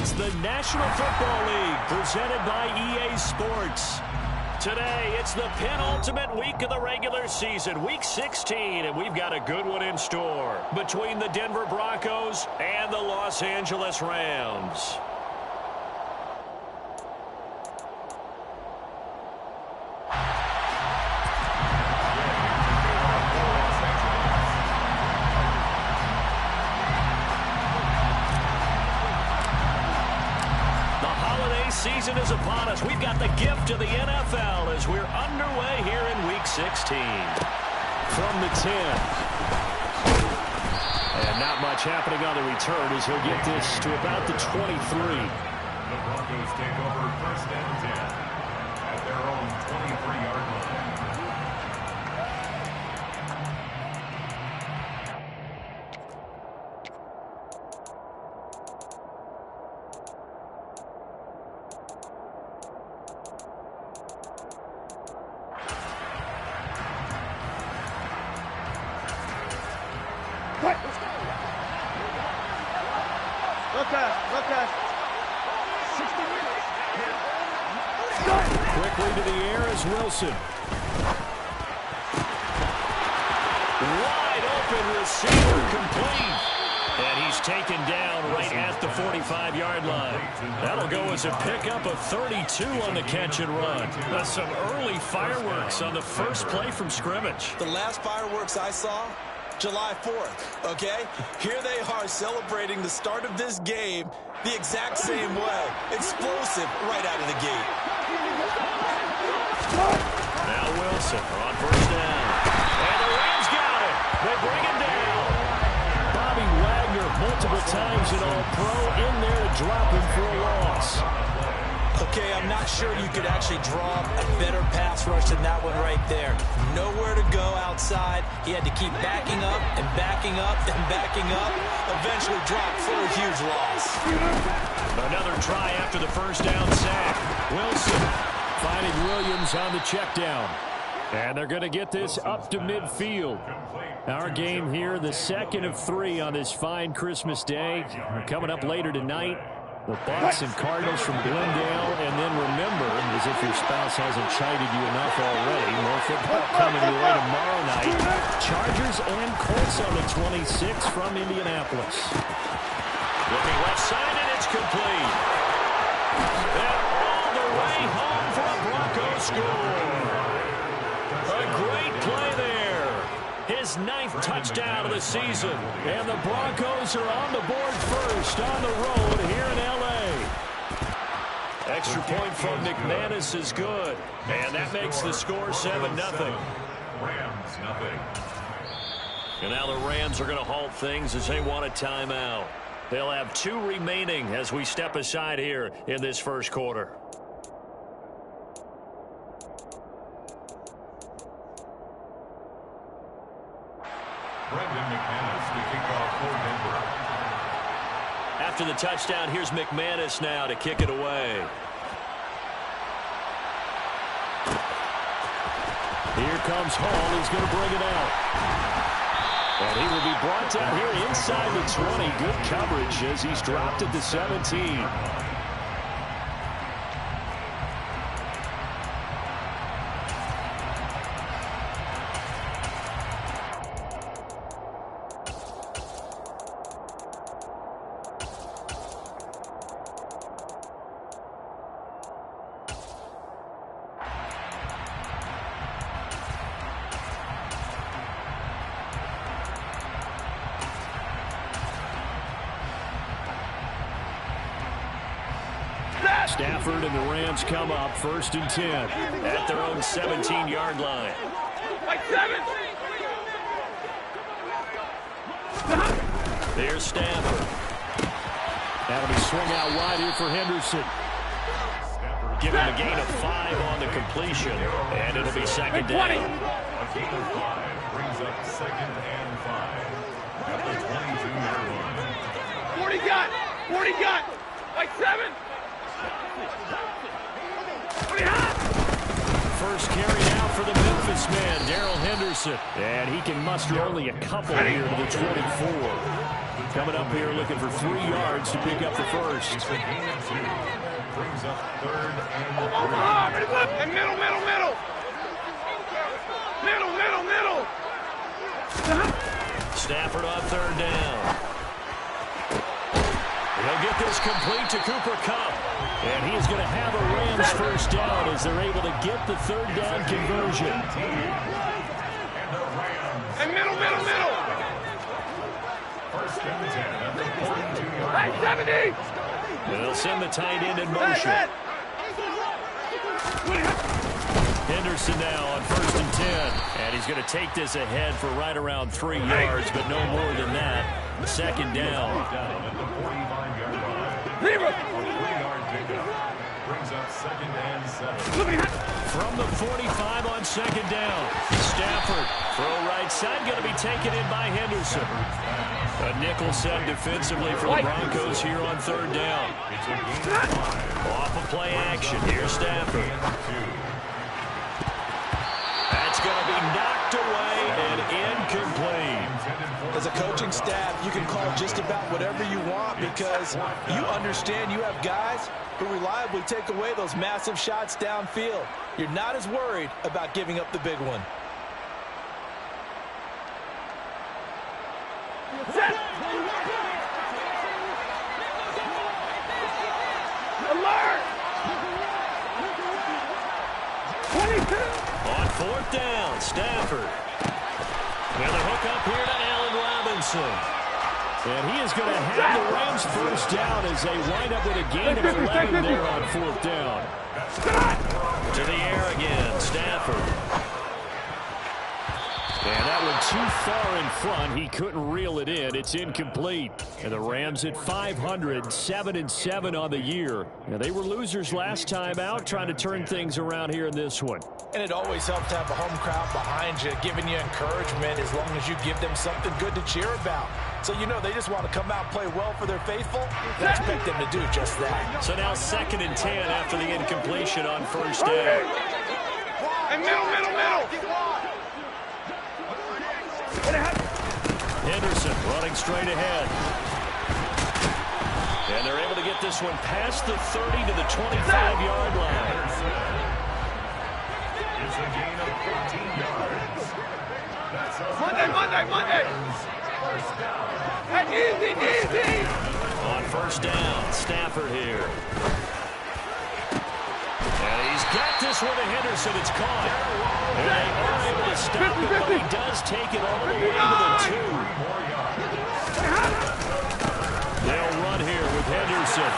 It's the National Football League presented by EA Sports. Today, it's the penultimate week of the regular season, Week 16, and we've got a good one in store between the Denver Broncos and the Los Angeles Rams. Season is upon us. We've got the gift of the NFL as we're underway here in Week 16. From the 10. And not much happening on the return as he'll get this to about the 23. The Broncos take over first and 10 at their own 23-yard line. Quickly to the air is Wilson. Wide open receiver complete. And he's taken down right at the 45-yard line. That'll go as a pickup of 32 on the catch and run. That's some early fireworks on the first play from scrimmage. The last fireworks I saw, July 4th, okay? Here they are celebrating the start of this game the exact same way. Explosive right out of the gate. Now Wilson on first down. And the Rams got it. They bring him down. Bobby Wagner multiple times in All-Pro in there to drop him for a loss. Okay, I'm not sure you could actually draw a better pass rush than that one right there. Nowhere to go outside. He had to keep backing up and backing up and backing up. Eventually dropped for a huge loss. Another try after the first down sack. Wilson finding Williams on the check down. And they're going to get this up to midfield. Our game here, the second of 3 on this fine Christmas day. Coming up later tonight, the Bucs and Cardinals from Glendale. And then remember, as if your spouse hasn't chided you enough already, more football coming your way tomorrow night. Chargers and Colts on the 26th from Indianapolis. Looking left side, and it's complete. And all the way home for a Broncos score. A great play there. His 9th touchdown of the season. And the Broncos are on the board first on the road here in L.A. Extra point from McManus is good. And that makes the score 7-0. Rams, nothing. And now the Rams are going to halt things as they want a timeout. They'll have 2 remaining as we step aside here in this first quarter. Brendan McManus to kick off for Denver. After the touchdown, here's McManus now to kick it away. Here comes Hall. He's going to bring it out. And he will be brought down here inside the 20. Good coverage as he's dropped at the 17. Stafford and the Rams come up 1st and 10 at their own 17-yard line. There's Stafford. That'll be swung out wide here for Henderson. Give him a gain of 5 on the completion, and it'll be second down. A gain of 5 brings up 2nd and 5 at the 22-yard line. 40 got! 40 got! Like 7! first carry now for the Memphis man, Darrell Henderson. And he can muster only a couple here to the 24. Coming up here looking for 3 yards to pick up the first. It's a gain of 2. Brings up 3rd and 3. And middle. Middle. Stafford on 3rd down. He'll get this complete to Cooper Kupp. And he is going to have a Rams first down as they're able to get the 3rd down conversion. And middle. First and 10 at the 42-yard line. 70. They'll send the tight end in motion. Henderson now on 1st and 10. And he's going to take this ahead for right around 3 yards, but no more than that. 2nd down. At the 45-yard line. A 3-yard pickup. Brings up 2nd and 7. From the 45 on 2nd down. Stafford, throw right side, going to be taken in by Henderson. A nickel set defensively for the Broncos here on 3rd down. It's a gain of 5. Off of play action. Here's Stafford. That's going to be knocked away and incomplete. As a coaching staff, you can call just about whatever you want because you understand you have guys who reliably take away those massive shots downfield. You're not as worried about giving up the big one. Alert! 22. On 4th down, Stafford. And the hook up here to Allen Robinson. And he is going to have the Rams first down as they wind up with a gain of 11 there on 4th down. To the air again, Stafford. And that one too far in front. He couldn't reel it in. It's incomplete. And the Rams at 500, 7-7 on the year. Now, they were losers last time out, trying to turn things around here in this one. And it always helps to have a home crowd behind you, giving you encouragement as long as you give them something good to cheer about. So, you know, they just want to come out and play well for their faithful. I expect them to do just that. So now 2nd and 10 after the incompletion on 1st down. And middle. Henderson running straight ahead. And they're able to get this one past the 30 to the 25-yard line. It's a gain of 14 yards. That's a Monday. first down. Easy. On 1st down, Stafford here. And he's got this one to Henderson. It's caught. And they are able to stop it, but he does take it all the way to the 2. They'll run here with Henderson.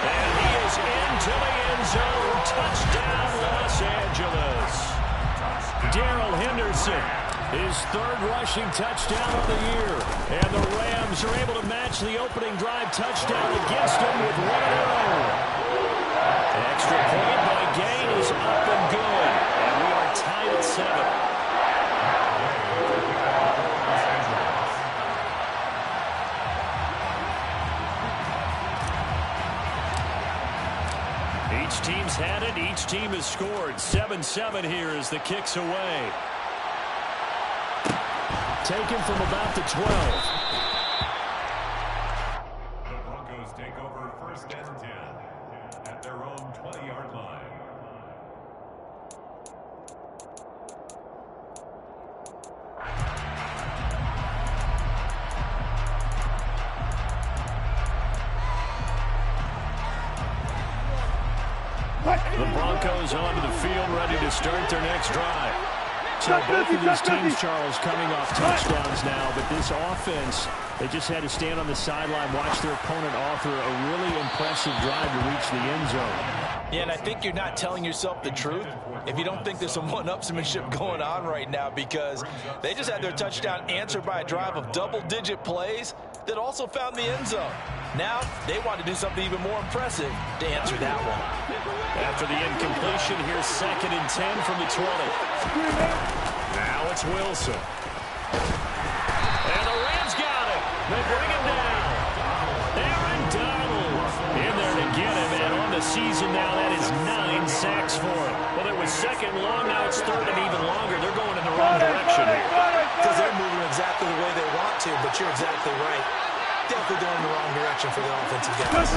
And he is into the end zone. Touchdown, Los Angeles. Darrell Henderson, his 3rd rushing touchdown of the year. And the Rams are able to match the opening drive touchdown against him with one of their own. An extra point by Gain is up and good. And we are tied at 7. Each team's had it. Each team has scored. 7-7 here as the kick's away. Taken from about the 12. The Broncos take over 1st and 10 at their own 20-yard line. The Broncos onto the field, ready to start their next drive. So both of these teams, Charles, coming off touchdowns now, but this offense, they just had to stand on the sideline, watch their opponent author a really impressive drive to reach the end zone. Yeah, and I think you're not telling yourself the truth if you don't think there's some one-upsmanship going on right now, because they just had their touchdown answered by a drive of double-digit plays that also found the end zone. Now they want to do something even more impressive to answer that one. After the incompletion, here's 2nd and 10 from the 20. Now it's Wilson. And the Rams got it. They bring him down. Aaron Donald in there to get him. And on the season now, that is 9 sacks for him. Well, there was second and long. Now it's third and even longer. They're going in the wrong direction here. Because they're moving exactly the way they want to, but you're exactly right. Definitely going in the wrong direction for the offensive guys.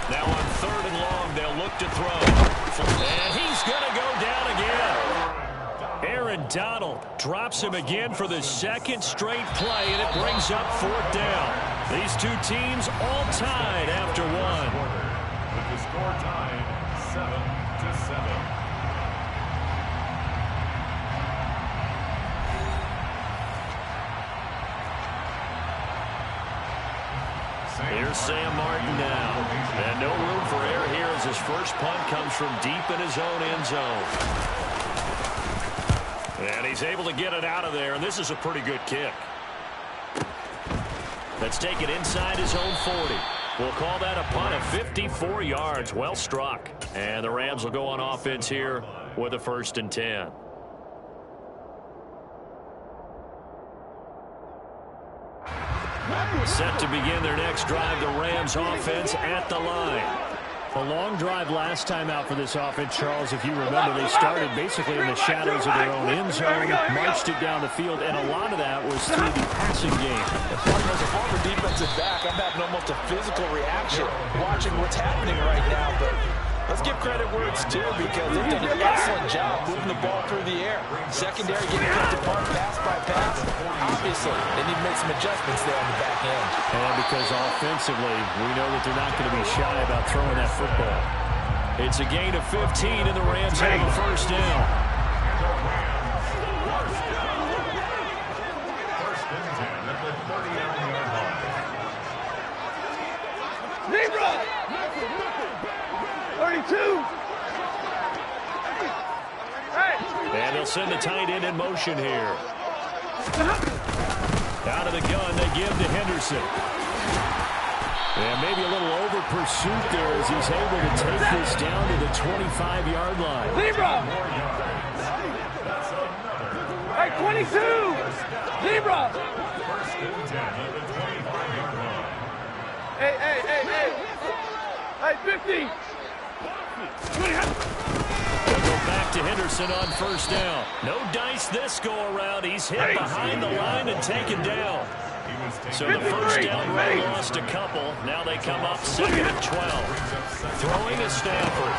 Now on third and long, they'll look to throw. And he's going to go down again. Aaron Donald drops him again for the second straight play, and it brings up fourth down. These two teams all tied after one. With the score tied 7-7. Here's Sam Martin now. And no room for error here as his first punt comes from deep in his own end zone. And he's able to get it out of there, and this is a pretty good kick. Let's take it inside his own 40. We'll call that a punt of 54 yards. Well struck. And the Rams will go on offense here with a 1st and 10. Set to begin their next drive, the Rams offense at the line. A long drive last time out for this offense, Charles. If you remember, they started basically in the shadows of their own end zone, marched it down the field, and a lot of that was through the passing game. As a former defensive back, I'm having almost a physical reaction watching what's happening right now, but let's give credit where it's due because they've done an excellent job moving the ball through the air. Secondary getting kept apart pass by pass. Obviously, they need to make some adjustments there on the back end. And because offensively, we know that they're not going to be shy about throwing that football. It's a gain of 15, and the Rams have a 1st down. First and 10 at the 39-yard line. Zebra! 32! Hey! And they'll send the tight end in motion here. Out of the gun, they give to Henderson. And maybe a little over pursuit there as he's able to take this down to the 25-yard line. Zebra! Hey, 22! Zebra! First and 10 at the 25-yard line. Hey! Hey, 50! They'll go back to Henderson on 1st down. No dice this go-around. He's hit behind the line and taken down. So the 1st down run lost a couple. Now they come up 2nd and 12. Throwing to Stafford.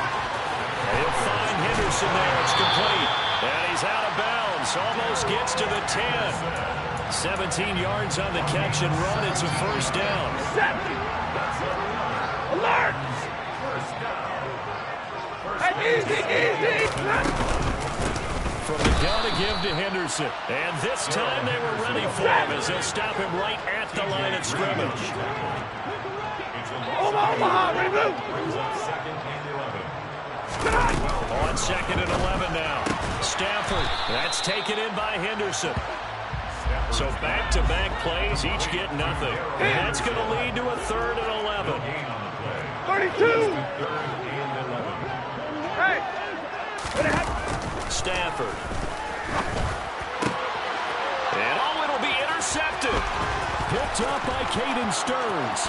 He'll find Henderson there. It's complete. And he's out of bounds. Almost gets to the 10. 17 yards on the catch and run. It's a 1st down. Alert! Easy! From the gun to give to Henderson. And this time they were ready for him as they'll stop him right at the line of scrimmage. Omaha, remove! On 2nd and 11 now. Stafford. That's taken in by Henderson. So back-to-back plays, each get nothing. And that's going to lead to a 3rd and 11. 32! Hey! Stafford. And it'll be intercepted. Picked up by Caden Stearns.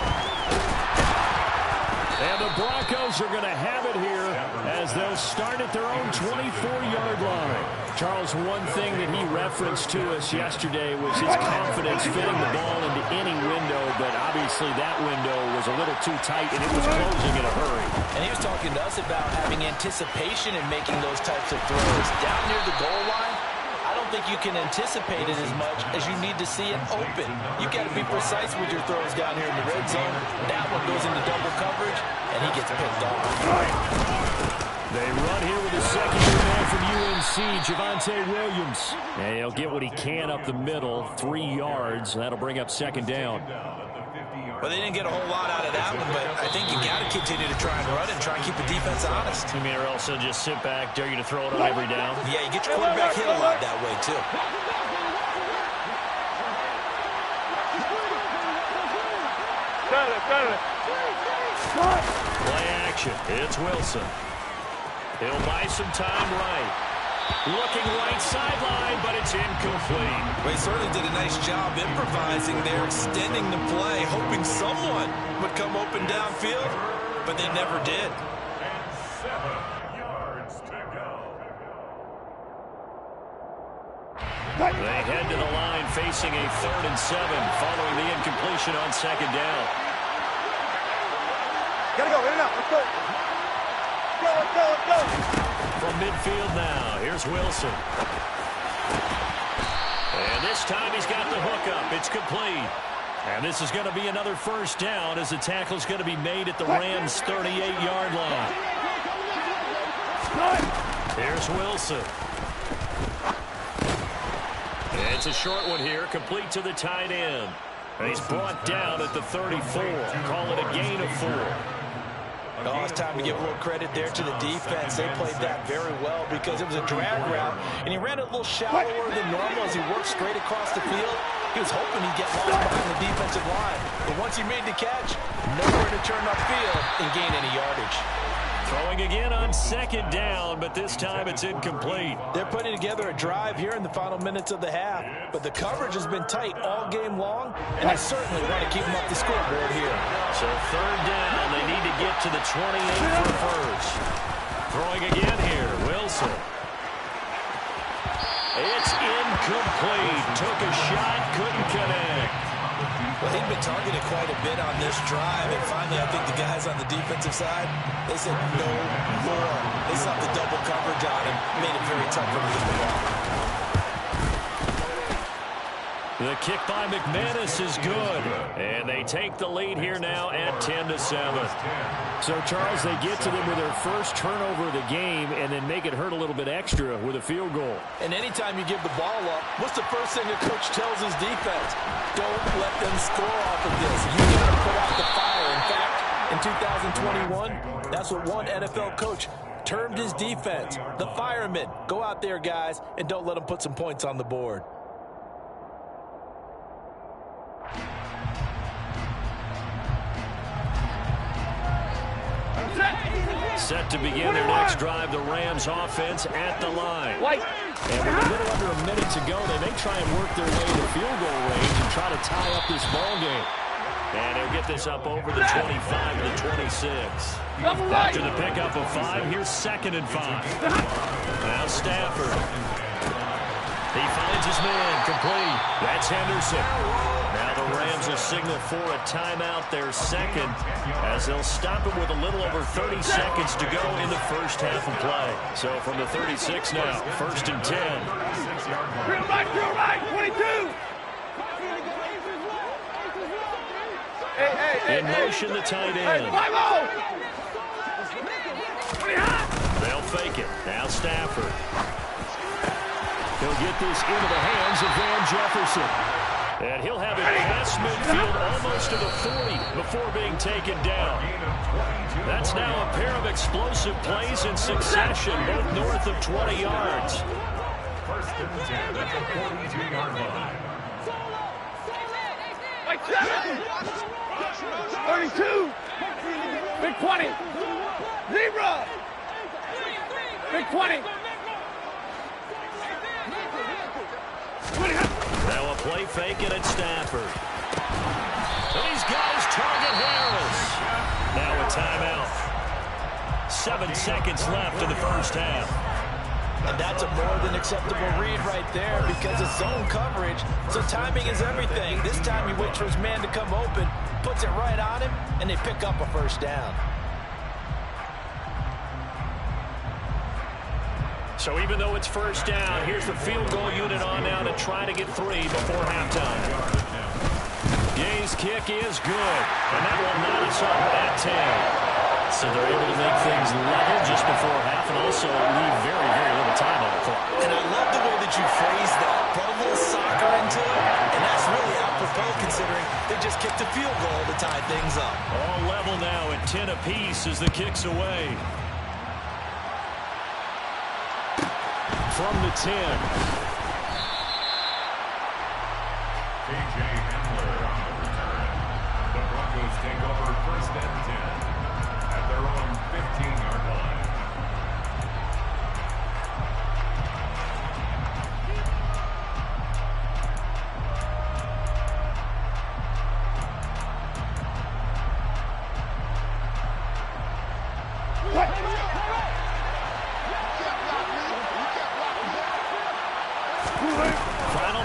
And the Broncos are going to have it here as they'll start at their own 24-yard line. Charles, one thing that he referenced to us yesterday was his confidence fitting the ball into any window, but obviously that window was a little too tight, and it was closing in a hurry. And he was talking to us about having anticipation in making those types of throws. Down near the goal line, I don't think you can anticipate it as much as you need to see it open. You've got to be precise with your throws down here in the red zone. That one goes into double coverage, and he gets picked off. They run here with a second-year man from UNC, Javonte Williams. And he'll get what he can up the middle, 3 yards. That'll bring up 2nd down. Well, they didn't get a whole lot out of that one, but I think you got to continue to try and run and try and keep the defense honest. You mean, or else they'll just sit back, dare you to throw it on every down? Yeah, you get your quarterback hit a lot that way, too. Play action. It's Wilson. He'll buy some time right. Looking right sideline, but it's incomplete. Well, he certainly did a nice job improvising there, extending the play, hoping someone would come open downfield, but they never did. And 7 yards to go. They head to the line facing a 3rd and 7 following the incompletion on 2nd down. Gotta go, in and out, let's go. Let's go, let's go. From midfield now, here's Wilson. And this time he's got the hook up. It's complete. And this is going to be another 1st down as the tackle's going to be made at the Rams' 38-yard line. Here's Wilson. It's a short one here, complete to the tight end. And he's brought down at the 34. Call it a gain of 4. Oh, it's time to give a little credit there to the defense. They played that very well because it was a drag route, and he ran it a little shallower than normal as he worked straight across the field. He was hoping he'd get lost behind the defensive line. But once he made the catch, nowhere to turn upfield and gain any yardage. Throwing again on 2nd down, but this time it's incomplete. They're putting together a drive here in the final minutes of the half, but the coverage has been tight all game long, and they certainly want to keep them up the scoreboard here. So 3rd down, they need to get to the 28 for a first. Throwing again here, Wilson. It's incomplete. Took a shot, couldn't connect. Well, he'd been targeted quite a bit on this drive, and finally I think the guys on the defensive side, they said no more. They saw the double coverage on him, made it very tough for him to get the ball. The kick by McManus is good, and they take the lead here now at 10-7. So, Charles, they get to them with their first turnover of the game and then make it hurt a little bit extra with a field goal. And anytime you give the ball up, what's the first thing a coach tells his defense? Don't let them score off of this. You got to put out the fire. In fact, in 2021, that's what one NFL coach termed his defense, the firemen. Go out there, guys, and don't let them put some points on the board. Set to begin their next drive, the Rams offense at the line. And with a little under a minute to go, they may try and work their way to field goal range and try to tie up this ball game. And they'll get this up over the 25 to the 26. After the pickup of 5, here's 2nd and 5. Now Stafford. He finds his man, complete. That's Henderson. Now the Rams will signal for a timeout, their 2nd, as they'll stop it with a little over 30 seconds to go in the first half of play. So from the 36 now, 1st and 10. Drill right, 22. Hey, in motion, the tight Hey, end. 5-0. They'll fake it. Now Stafford. He'll get this into the hands of Van Jefferson. And he'll have it past midfield almost to the 40 before being taken down. That's now a pair of explosive plays in succession, both north of 20 yards. 1st and 10 at the 42-yard line. 32. Big 20. Zebra. Big 20. Now a play fake it at Stafford. And he's got his target, Harris. Now a timeout. 7 seconds left in the first half. And that's a more than acceptable read right there because it's zone coverage, so timing is everything. This time he waits for his man to come open, puts it right on him, and they pick up a 1st down. So even though it's 1st down, here's the field goal unit on now to try to get 3 before halftime. Gay's kick is good, and that will knot us up at 10. So they're able to make things level just before half and also leave very, very little time on the clock. And I love the way that you phrase that. Put a little soccer into it, and that's really apropos considering they just kicked a field goal to tie things up. All level now at 10 apiece as the kick's away. From the 10. K.J. Hamler on the return. The Broncos take over 1st and 10 at their own 15-yard line.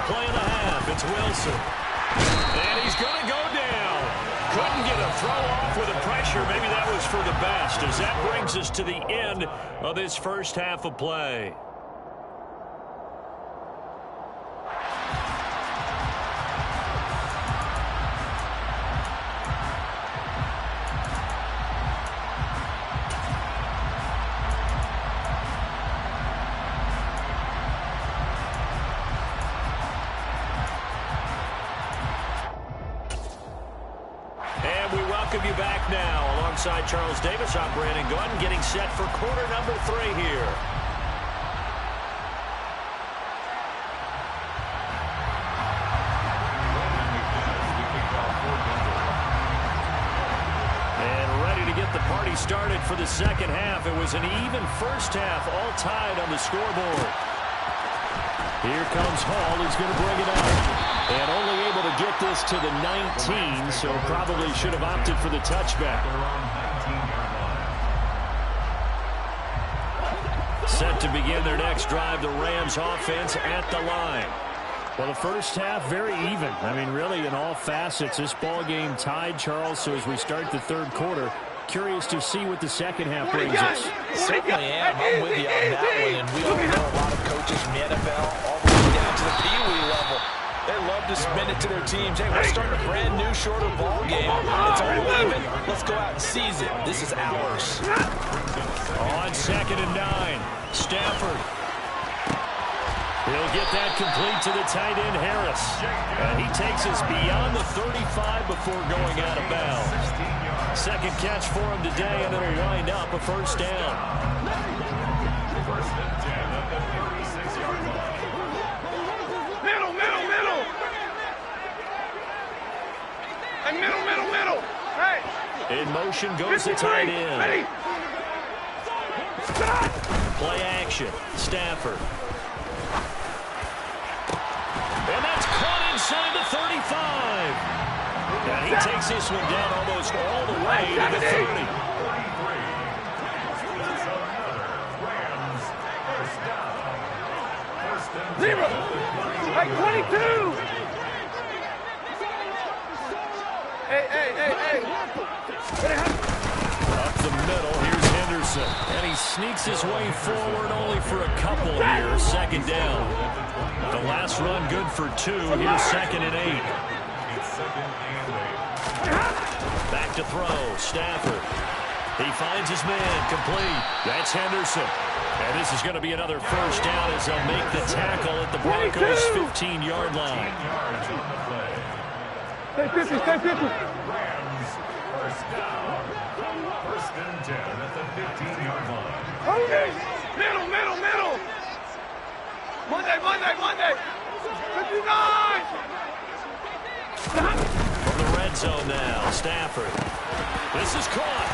play of the half. It's Wilson. And he's going to go down. Couldn't get a throw off with the pressure. Maybe that was for the best, as that brings us to the end of this first half of play. Welcome you back now. Alongside Charles Davis, I'm Brandon Gordon, getting set for quarter number 3 here. And ready to get the party started for the second half. It was an even first half, all tied on the scoreboard. Here comes Hall. He's going to bring it up. And only able to get this to the 19, so probably should have opted for the touchback. Set to begin their next drive, the Rams offense at the line. Well, the first half, very even. I mean, really, in all facets, this ball game tied, Charles. So as we start the third quarter, curious to see what the second half brings us. Certainly am. I'm with you on that one. And we all know a lot of coaches from the NFL all the way down to the Pee Wee level. They love to spin it to their teams. Hey, we're starting a brand new, shorter ball game. It's all even. Let's go out and seize it. This is ours. On 2nd and 9, Stafford. He'll get that complete to the tight end, Harris. And he takes us beyond the 35 before going out of bounds. Second catch for him today, and it'll wind up a first down. First and 10 at the 36-yard line. Middle. Hey, middle. Hey. In motion goes the tight end. Ready. Play action. Stafford. And that's caught inside the 35. And he takes this one down almost all the way to the 30. Zero. Hey, 22. Hey. Up the middle, here's Henderson. And he sneaks his way forward only for a couple here. Second down. The last run good for 2. Here's 2nd and 8. Back to throw. Stafford. He finds his man. Complete. That's Henderson. And this is going to be another first down as they'll make the tackle at the Broncos' 15-yard line. Stay 50. Rams, first down. First and 10 at the 15-yard line. Middle. Monday. 59. From the red zone now, Stafford. This is caught.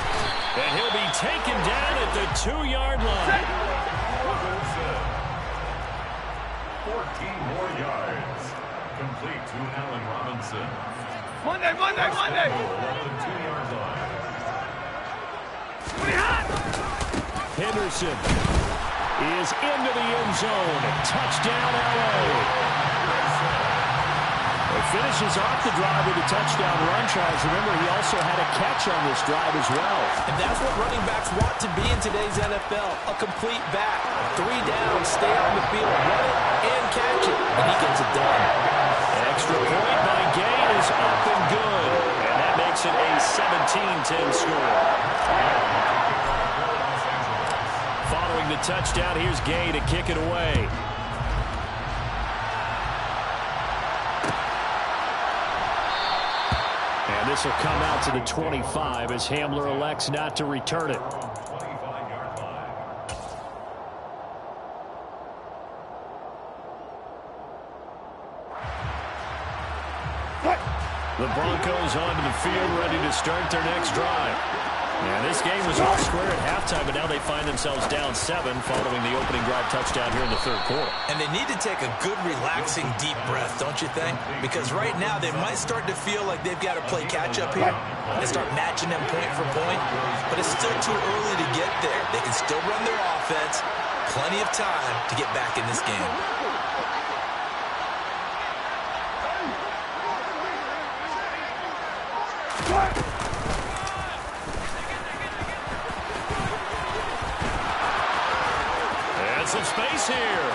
And he'll be taken down at the 2-yard line. 14 more yards. Complete to Allen Robinson. Monday. At the 2-yard line. Henderson is into the end zone. Touchdown, LA. He finishes off the drive with a touchdown run, Charles. Remember, he also had a catch on this drive as well. And that's what running backs want to be in today's NFL, a complete back. 3 down, stay on the field, run it, and catch it. And he gets it done. An extra point by Gay is up and good. And that makes it a 17-10 score. Following the touchdown, here's Gay to kick it away. And this will come out to the 25 as Hamler elects not to return it. The Broncos onto the field, ready to start their next drive. And this game was all square at halftime, but now they find themselves down 7 following the opening drive touchdown here in the third quarter. And they need to take a good, relaxing, deep breath, don't you think? Because right now they might start to feel like they've got to play catch-up here and start matching them point for point. But it's still too early to get there. They can still run their offense. Plenty of time to get back in this game. And some space here.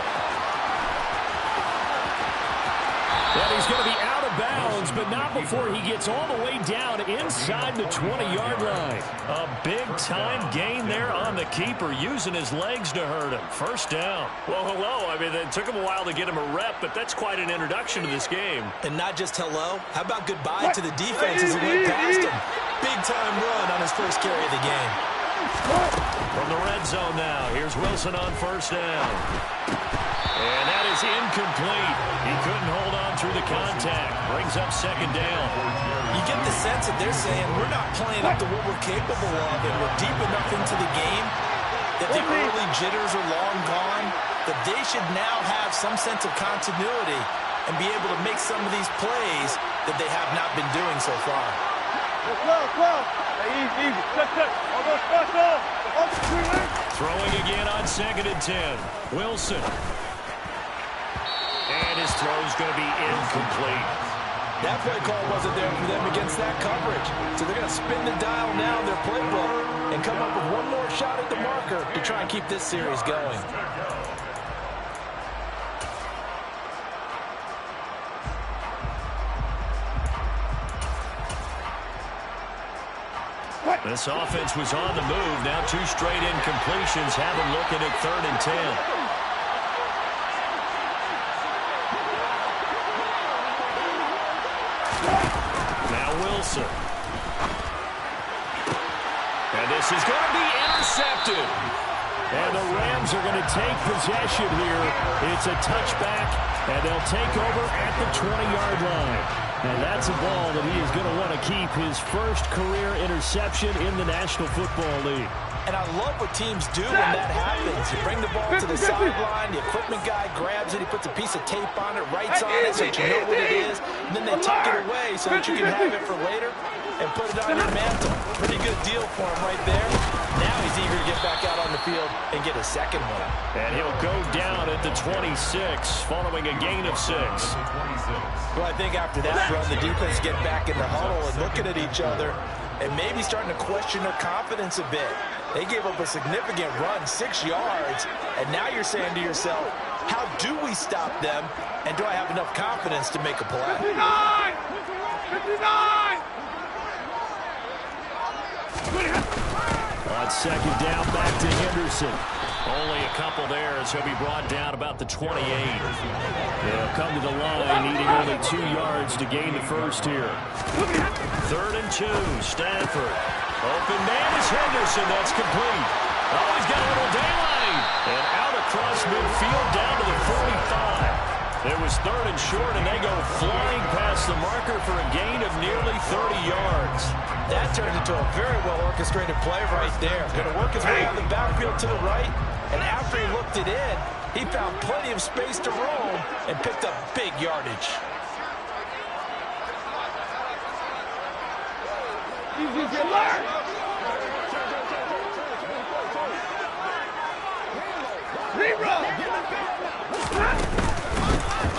And he's going to be out of bounds, but not before he gets all the way down inside the 20-yard line. A big-time gain there on the keeper, using his legs to hurt him. First down. Well, hello. I mean, it took him a while to get him a rep, but that's quite an introduction to this game. And not just hello. How about goodbye to the defense as he went past him? Big-time run on his first carry of the game. From the red zone now, here's Wilson on first down. And that is incomplete. He couldn't hold on through the contact. Brings up second down. You get the sense that they're saying we're not playing up to what we're capable of, and we're deep enough into the game that the early jitters are long gone, that they should now have some sense of continuity and be able to make some of these plays that they have not been doing so far. Easy. Check. Almost special. Throwing again on 2nd and 10. Wilson. And his throw's going to be incomplete. That play call wasn't there for them against that coverage. So they're going to spin the dial now in their playbook and come up with one more shot at the marker to try and keep this series going. This offense was on the move. Now 2 straight incompletions have them looking at 3rd and 10. Wilson. And this is going to be intercepted. And the Rams are going to take possession here. It's a touchback, and they'll take over at the 20-yard line. And that's a ball that he is going to want to keep, his first career interception in the National Football League. And I love what teams do when that happens. You bring the ball to the sideline, the equipment guy grabs it, he puts a piece of tape on it, writes on it so that you know what it is, and then they tuck it away so that you can have it for later and put it on your mantle. Pretty good deal for him right there. Now he's eager to get back out on the field and get a second one. And he'll go down at the 26 following a gain of 6. Well, I think after that run, the defense get back in the huddle and looking at each other and maybe starting to question their confidence a bit. They gave up a significant run, 6 yards, and now you're saying to yourself, how do we stop them, and do I have enough confidence to make a play? 59! On second down, back to Henderson. Only a couple there as he'll be brought down about the 28. They'll come to the line, needing only 2 yards to gain the first here. 3rd and 2, Stafford. Open man is Henderson. That's complete. Oh, he's got a little daylight. And out across midfield down to the 45. It was 3rd and short, and they go flying past the marker for a gain of nearly 30 yards. That turned into a very well-orchestrated play right there. Going to work his way on the backfield to the right, and after he looked it in, he found plenty of space to roam and picked up big yardage.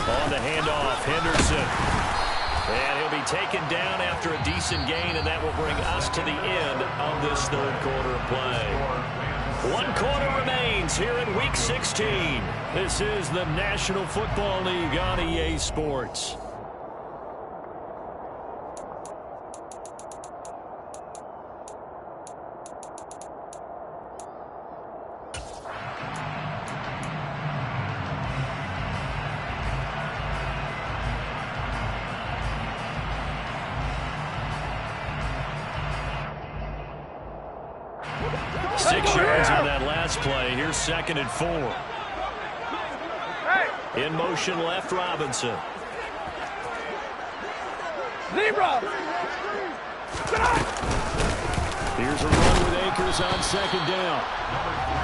On the handoff, Henderson. And he'll be taken down after a decent gain, and that will bring us to the end of this 3rd quarter of play. 1 quarter remains here in Week 16. This is the National Football League on EA Sports. Play. Here's 2nd and 4. In motion left, Robinson. Here's a run with Akers on 2nd down.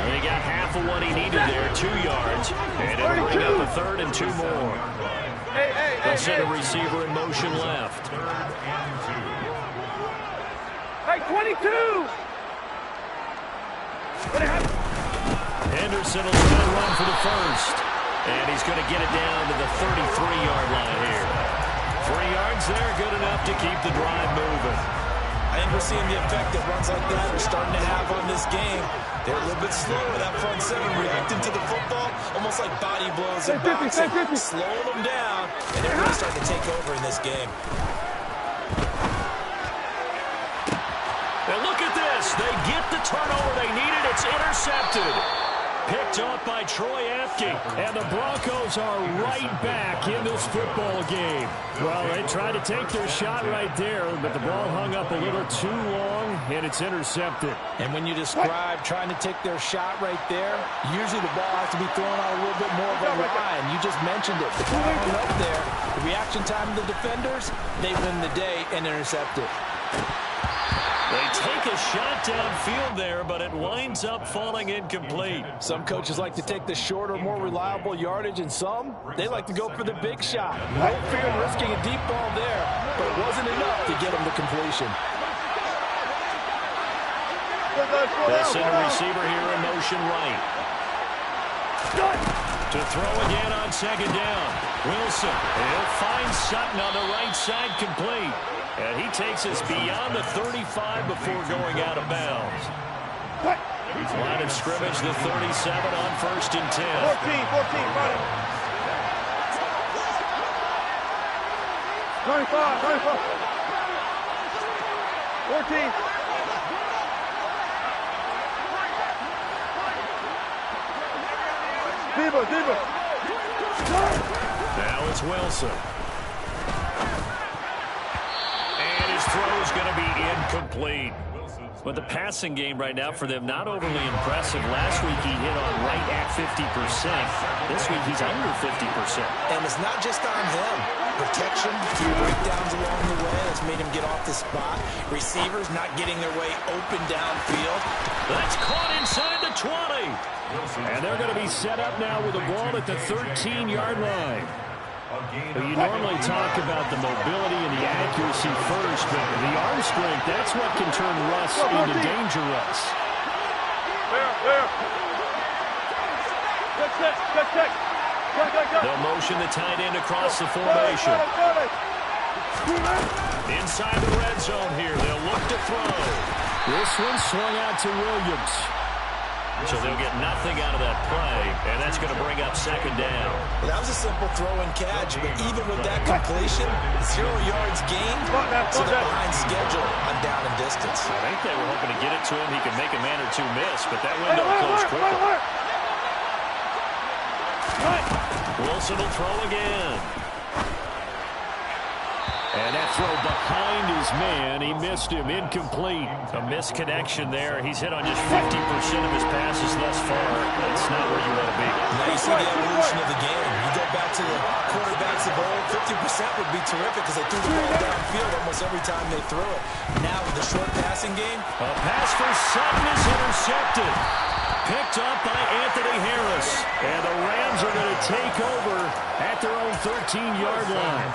And he got half of what he needed there, 2 yards. And it'll bring up a 3rd and 2 more. They'll send a receiver in motion left. Hey, 22! Henderson will try to run for the first. And he's going to get it down to the 33-yard line here. 3 yards there, good enough to keep the drive moving. I think we're seeing the effect that runs like that are starting to have on this game. They're a little bit slower, that front seven, reacting to the football, almost like body blows in boxing, slowing them down, and they're really starting to take over in this game. And look at this. They get the turnover they needed. It's intercepted. Picked off by Troy Apke. And the Broncos are right back in this football game. Well, they tried to take their shot right there, but the ball hung up a little too long, and it's intercepted. And when you describe trying to take their shot right there, usually the ball has to be thrown on a little bit more of a line. You just mentioned it. The ball hung up there. The reaction time of the defenders, they win the day and intercept it. They take a shot downfield there, but it winds up falling incomplete. Some coaches like to take the shorter, more reliable yardage, and some, they like to go for the big shot. No fear in risking a deep ball there, but it wasn't enough to get them to completion. The center receiver here in motion right. To throw again on second down. Wilson, he'll find Sutton on the right side, complete. And he takes us beyond the 35 before going out of bounds. Line of scrimmage, the 37 on 1st and 10. 14, run it. 95. 14. Diva. Now it's Wilson. Throw's going to be incomplete. But the passing game right now for them, not overly impressive. Last week he hit on right at 50%. This week he's under 50%. And it's not just on him. Protection, few breakdowns along the way. That's made him get off the spot. Receivers not getting their way open downfield. That's caught inside the 20. And they're going to be set up now with the ball at the 13-yard line. You normally talk about the mobility and the accuracy first, but the arm strength, that's what can turn Russ into danger Russ. There. Check. They'll motion the tight end across the formation. Inside the red zone here, they'll look to throw. This one swung out to Williams. So they'll get nothing out of that play, and that's going to bring up second down. Well, that was a simple throw and catch, but even with that completion, 0 yards gained, so they're behind schedule on down and distance. I think they were hoping to get it to him. He could make a man or two miss, but that window closed quickly. Wilson will throw again. And that throw behind his man, he missed him, incomplete. A misconnection there. He's hit on just 50% of his passes thus far. That's not where you want to be. Now you see the evolution of the game. You go back to the quarterbacks of old, 50% would be terrific because they threw the ball downfield almost every time they threw it. Now with the short passing game. A pass for Sutton is intercepted. Picked up by Anthony Harris. And the Rams are going to take over at their own 13-yard line.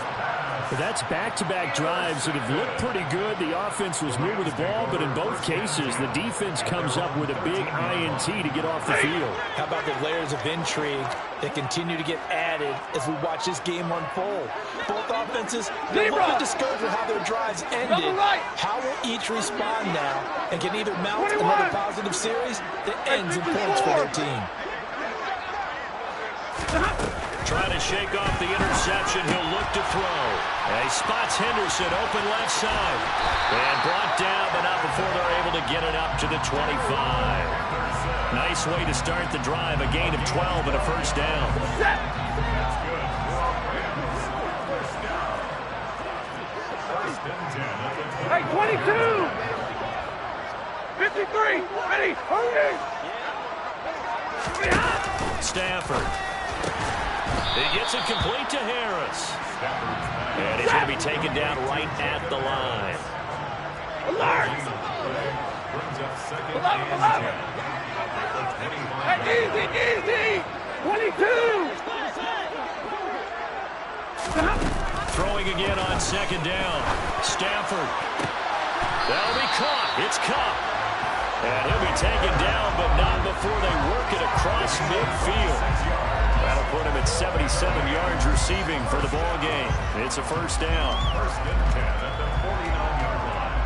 That's back-to-back drives that have looked pretty good. The offense was moving the ball, but in both cases, the defense comes up with a big INT to get off the field. How about the layers of intrigue that continue to get added as we watch this game unfold? Both offenses, they're a little discouraged with how their drives ended. How will each respond now and can either mount another positive series that ends in points for their team? Trying to shake off the interception. He'll look to throw. And he spots Henderson open left side. And brought down, but not before they're able to get it up to the 25. Nice way to start the drive. A gain of 12 and a first down. Hey, 22! 53! Ready! Hurry! Stafford. He gets it complete to Harris. And he's going to be taken down right at the line. Alert! Easy! 22! Throwing again on second down. Stafford. That'll be caught. It's Cup. And he'll be taken down, but not before they work it across midfield. That'll put him at 77 yards receiving for the ball game. It's a first down. First and 10 at the 49-yard line.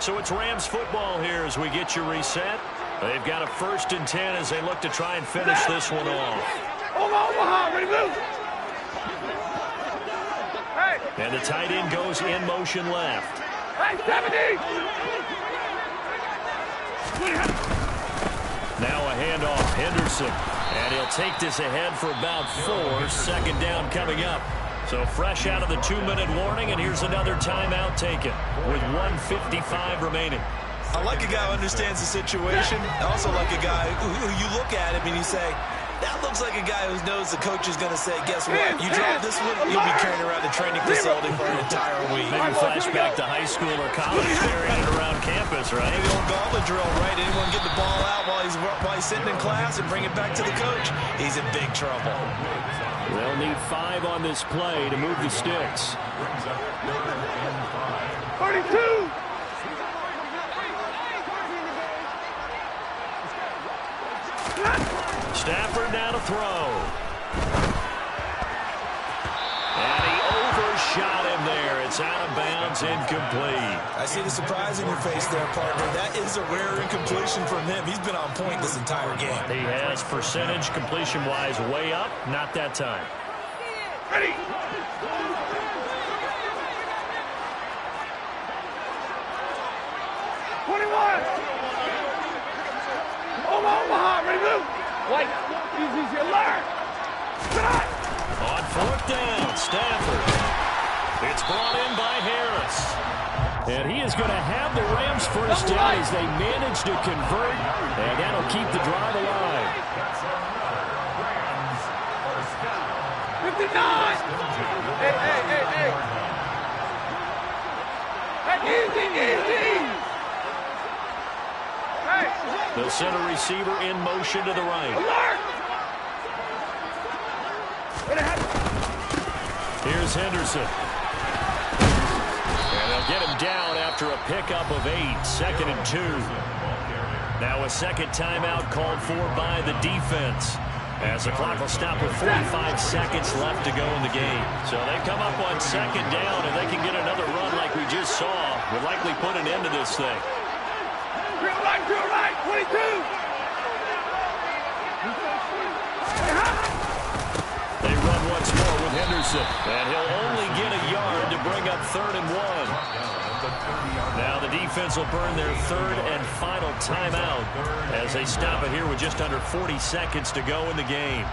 So it's Rams football here as we get you reset. They've got a 1st and 10 as they look to try and finish this one off. Omaha, ready, move. Hey. And the tight end goes in motion left. Hey, 70. Now a handoff, Henderson. And he'll take this ahead for about 4. 2nd down coming up. So fresh out of the 2-minute warning, and here's another timeout taken with 1:55 remaining. I like a guy who understands the situation. I also like a guy who you look at him and you say, that looks like a guy who knows the coach is going to say, guess what? You drop this one, you'll be carrying around the training facility for an entire week. Maybe flashback to high school or college, carrying it around campus, right? Maybe old gauntlet drill, right? Anyone get the ball out while he's sitting in class and bring it back to the coach? He's in big trouble. They'll need 5 on this play to move the sticks. 32. Stafford now to throw. And he overshot him there. It's out of bounds, incomplete. I see the surprise in your face there, partner. That is a rare incompletion from him. He's been on point this entire game. He has percentage completion-wise way up. Not that time. Ready. 21. Omaha, ready, move. White, easy, alert. On 4th down, Stafford. It's brought in by Harris. And he is going to have the Rams 1st down as they manage to convert. And that'll keep the drive alive. 59. Hey. Easy. The center receiver in motion to the right. Alert. Here's Henderson. And they'll get him down after a pickup of 8. 2nd and 2. Now a 2nd timeout called for by the defense, as the clock will stop with 45 seconds left to go in the game. So they come up on 2nd down, and they can get another run like we just saw. Would likely put an end to this thing. Drill right, 22. They run once more with Henderson, and he'll only get a yard to bring up 3rd and 1. Now the defense will burn their 3rd and final timeout as they stop it here with just under 40 seconds to go in the game.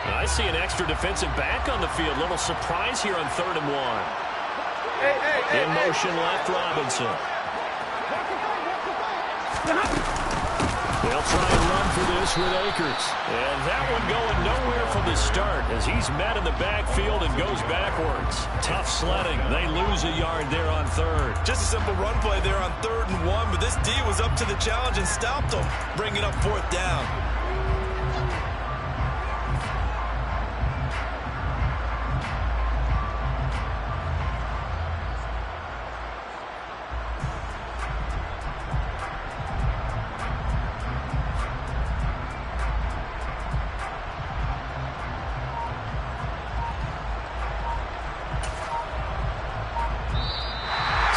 I see an extra defensive back on the field. Little surprise here on 3rd and 1. In motion left, Robinson. They'll try and run for this with Akers. And that one going nowhere from the start as he's met in the backfield and goes backwards. Tough sledding. They lose a yard there on 3rd. Just a simple run play there on 3rd and 1, but this D was up to the challenge and stopped them, bringing up 4th down.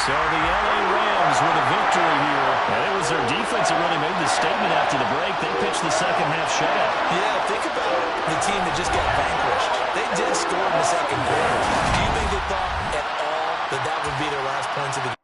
So the LA Rams with a victory here. And it was their defense that really made the statement after the break. They pitched the second half shutout. Yeah, think about the team that just got vanquished. They did score in the 2nd quarter. Do you think they thought at all that that would be their last points of the game?